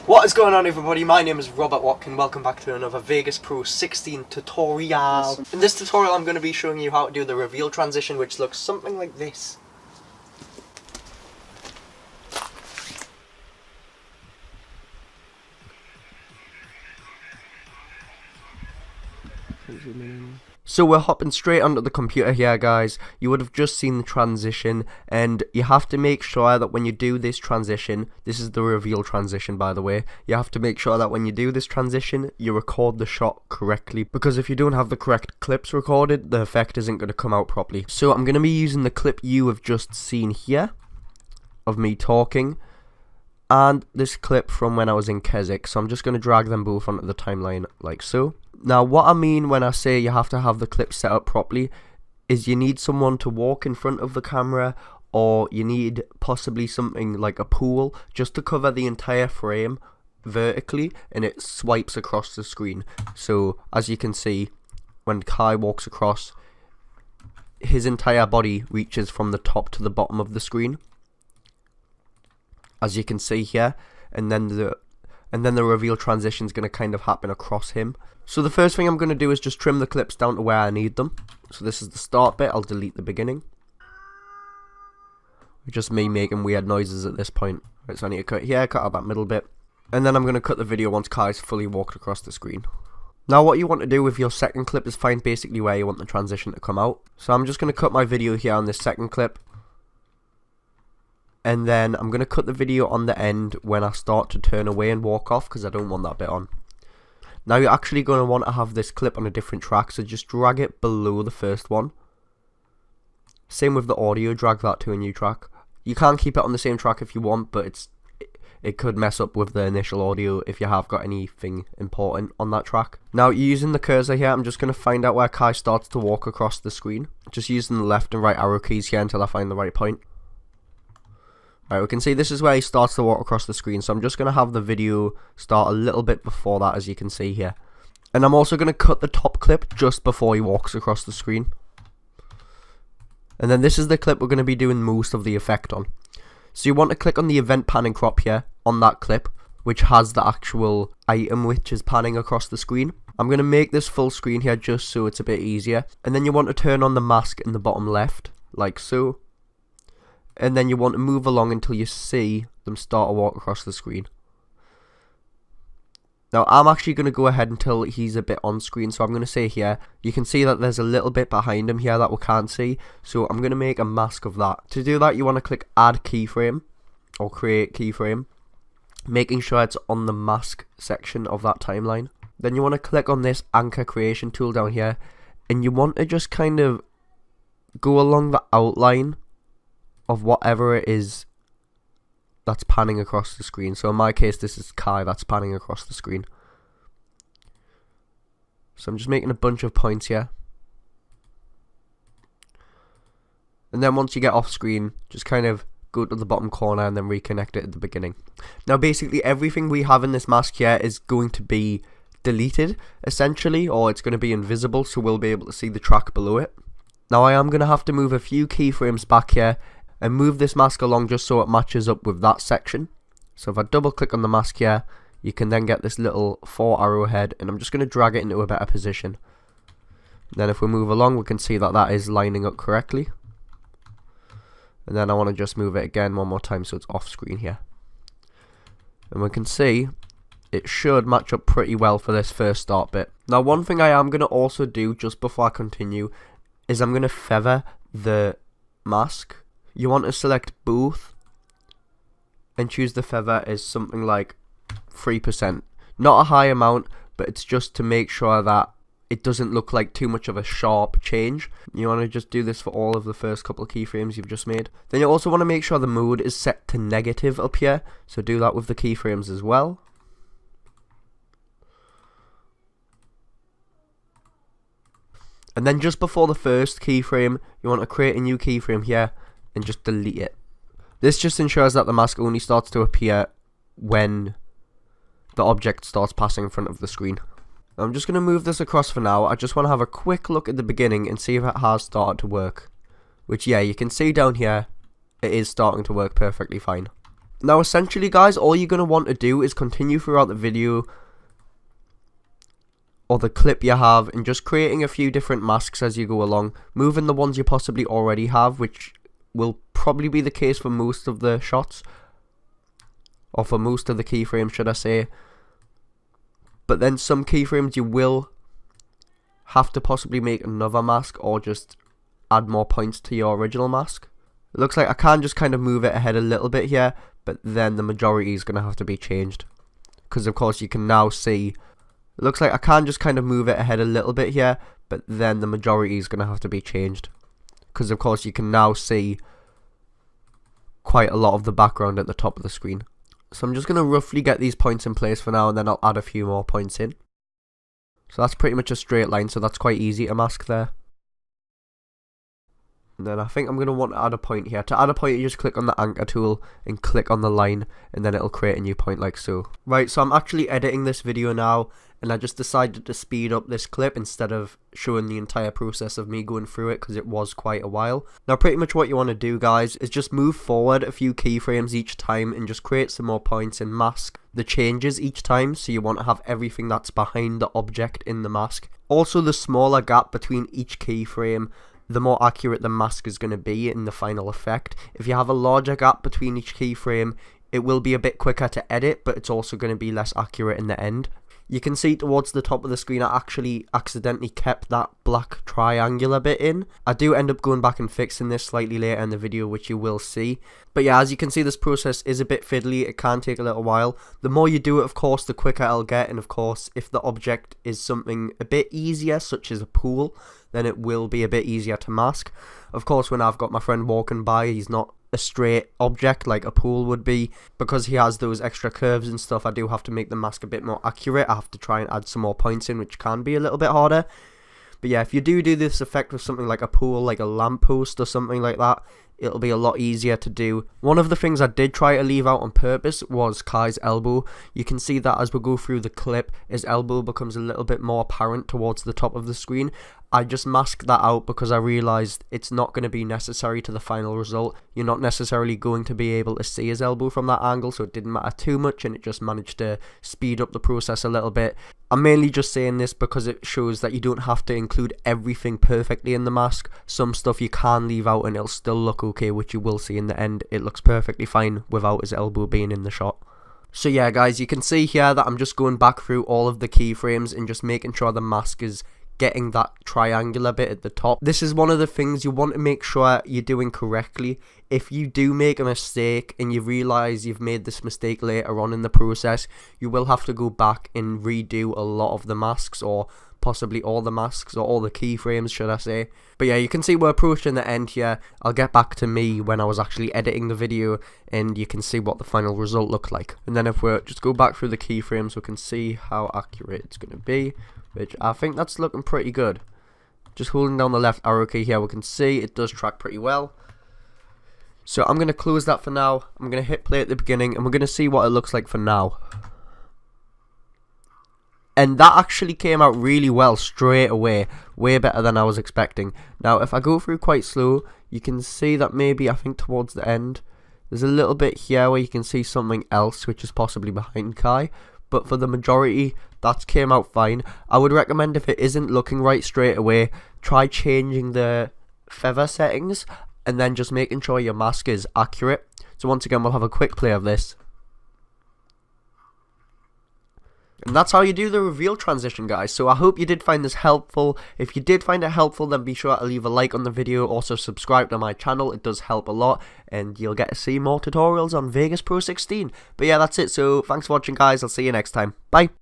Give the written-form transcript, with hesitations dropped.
What is going on, everybody? My name is Robert Watkin. Welcome back to another Vegas Pro 16 tutorial. In this tutorial I'm going to be showing you how to do the reveal transition, which looks something like this. So we're hopping straight onto the computer here, guys. You would have just seen the transition, and you have to make sure that when you do this transition, this is the reveal transition, by the way, you have to make sure that when you do this transition, you record the shot correctly, because if you don't have the correct clips recorded, the effect isn't going to come out properly. So I'm going to be using the clip you have just seen here, of me talking, and this clip from when I was in Keswick. So I'm just going to drag them both onto the timeline, like so. Now, what I mean when I say you have to have the clip set up properly is you need someone to walk in front of the camera, or you need possibly something like a pool just to cover the entire frame vertically, and it swipes across the screen. So as you can see, when Kai walks across, his entire body reaches from the top to the bottom of the screen, as you can see here, and then the reveal transition is going to kind of happen across him. So the first thing I'm going to do is just trim the clips down to where I need them. So this is the start bit. I'll delete the beginning. Just me making weird noises at this point. Right, so I need to cut here, cut out that middle bit. And then I'm going to cut the video once Kai's fully walked across the screen. Now what you want to do with your second clip is find basically where you want the transition to come out. So I'm just going to cut my video here on this second clip. And then I'm going to cut the video on the end when I start to turn away and walk off, because I don't want that bit on. Now you're actually going to want to have this clip on a different track, so just drag it below the first one. Same with the audio, drag that to a new track. You can keep it on the same track if you want, but it could mess up with the initial audio if you have got anything important on that track. Now using the cursor here, I'm just going to find out where Kai starts to walk across the screen. Just using the left and right arrow keys here until I find the right point. Right, we can see this is where he starts to walk across the screen, so I'm just going to have the video start a little bit before that, as you can see here. And I'm also going to cut the top clip just before he walks across the screen. And then this is the clip we're going to be doing most of the effect on. So you want to click on the event pan and crop here on that clip, which has the actual item which is panning across the screen. I'm going to make this full screen here just so it's a bit easier. And then you want to turn on the mask in the bottom left, like so. And then you want to move along until you see them start to walk across the screen. Now I'm actually going to go ahead until he's a bit on screen, so I'm going to say here, you can see that there's a little bit behind him here that we can't see, so I'm going to make a mask of that. To do that you want to click add keyframe, or create keyframe, making sure it's on the mask section of that timeline. Then you want to click on this anchor creation tool down here, and you want to just kind of go along the outline of whatever it is that's panning across the screen. So in my case this is Kai that's panning across the screen. So I'm just making a bunch of points here. And then once you get off screen, just kind of go to the bottom corner and then reconnect it at the beginning. Now basically everything we have in this mask here is going to be deleted essentially, or it's going to be invisible, so we'll be able to see the track below it. Now I am going to have to move a few keyframes back here and move this mask along just so it matches up with that section. So if I double click on the mask here, you can then get this little 4 arrow head, and I'm just going to drag it into a better position. Then if we move along, we can see that that is lining up correctly. And then I want to just move it again one more time so it's off screen here. And we can see it should match up pretty well for this first start bit. Now one thing I am going to also do just before I continue is I'm going to feather the mask. You want to select both and choose the feather as something like 3%. Not a high amount, but it's just to make sure that it doesn't look like too much of a sharp change. You want to just do this for all of the first couple of keyframes you've just made. Then you also want to make sure the mode is set to negative up here, so do that with the keyframes as well. And then just before the first keyframe, you want to create a new keyframe here and just delete it. This just ensures that the mask only starts to appear when the object starts passing in front of the screen. I'm just going to move this across for now. I just want to have a quick look at the beginning and see if it has started to work. Which, yeah, you can see down here, it is starting to work perfectly fine. Now essentially guys, all you're going to want to do is continue throughout the video or the clip you have and just creating a few different masks as you go along, moving the ones you possibly already have, which will probably be the case for most of the shots, or for most of the keyframes should I say. But then some keyframes you will have to possibly make another mask or just add more points to your original mask. It looks like I can just kind of move it ahead a little bit here, but then the majority is going to have to be changed, because of course you can now see, it looks like I can just kind of move it ahead a little bit here, but then the majority is going to have to be changed, because of course you can now see quite a lot of the background at the top of the screen. So I'm just going to roughly get these points in place for now, and then I'll add a few more points in. So that's pretty much a straight line, so that's quite easy to mask there. And then I think I'm going to want to add a point here. To add a point, you just click on the anchor tool and click on the line, and then it'll create a new point like so. Right, so I'm actually editing this video now, and I just decided to speed up this clip instead of showing the entire process of me going through it, because it was quite a while. Now pretty much what you want to do guys is just move forward a few keyframes each time and just create some more points and mask the changes each time. So you want to have everything that's behind the object in the mask. Also, the smaller gap between each keyframe, the more accurate the mask is going to be in the final effect. If you have a larger gap between each keyframe, it will be a bit quicker to edit, but it's also going to be less accurate in the end. You can see towards the top of the screen I actually accidentally kept that black triangular bit in. I do end up going back and fixing this slightly later in the video, which you will see. But yeah, as you can see, this process is a bit fiddly. It can take a little while. The more you do it, of course, the quicker it'll get. And of course, if the object is something a bit easier, such as a pool, then it will be a bit easier to mask. Of course, when I've got my friend walking by, he's not a straight object like a pool would be. Because he has those extra curves and stuff, I do have to make the mask a bit more accurate. I have to try and add some more points in, which can be a little bit harder. But yeah, if you do this effect with something like a pool, like a lamppost or something like that, it'll be a lot easier to do. One of the things I did try to leave out on purpose was Kai's elbow. You can see that as we go through the clip, his elbow becomes a little bit more apparent towards the top of the screen. I just masked that out because I realised it's not going to be necessary to the final result. You're not necessarily going to be able to see his elbow from that angle, so it didn't matter too much, and it just managed to speed up the process a little bit. I'm mainly just saying this because it shows that you don't have to include everything perfectly in the mask. Some stuff you can leave out and it'll still look okay, which you will see in the end. It looks perfectly fine without his elbow being in the shot. So yeah guys, you can see here that I'm just going back through all of the keyframes and just making sure the mask is getting that triangular bit at the top. This is one of the things you want to make sure you're doing correctly. If you do make a mistake and you realize you've made this mistake later on in the process, you will have to go back and redo a lot of the masks, or possibly all the masks, or all the keyframes should I say. But yeah, you can see we're approaching the end here. I'll get back to me when I was actually editing the video and you can see what the final result looked like. And then if we just go back through the keyframes, we can see how accurate it's going to be, which I think that's looking pretty good. Just holding down the left arrow key here, we can see it does track pretty well. So I'm going to close that for now. I'm going to hit play at the beginning and we're going to see what it looks like for now. And that actually came out really well straight away, way better than I was expecting. Now if I go through quite slow, you can see that maybe I think towards the end, there's a little bit here where you can see something else which is possibly behind Kai. But for the majority, that came out fine. I would recommend, if it isn't looking right straight away, try changing the feather settings and then just making sure your mask is accurate. So once again, we'll have a quick play of this. And that's how you do the reveal transition, guys. So I hope you did find this helpful. If you did find it helpful, then be sure to leave a like on the video. Also subscribe to my channel. It does help a lot. And you'll get to see more tutorials on Vegas Pro 16. But yeah, that's it. So thanks for watching, guys. I'll see you next time. Bye.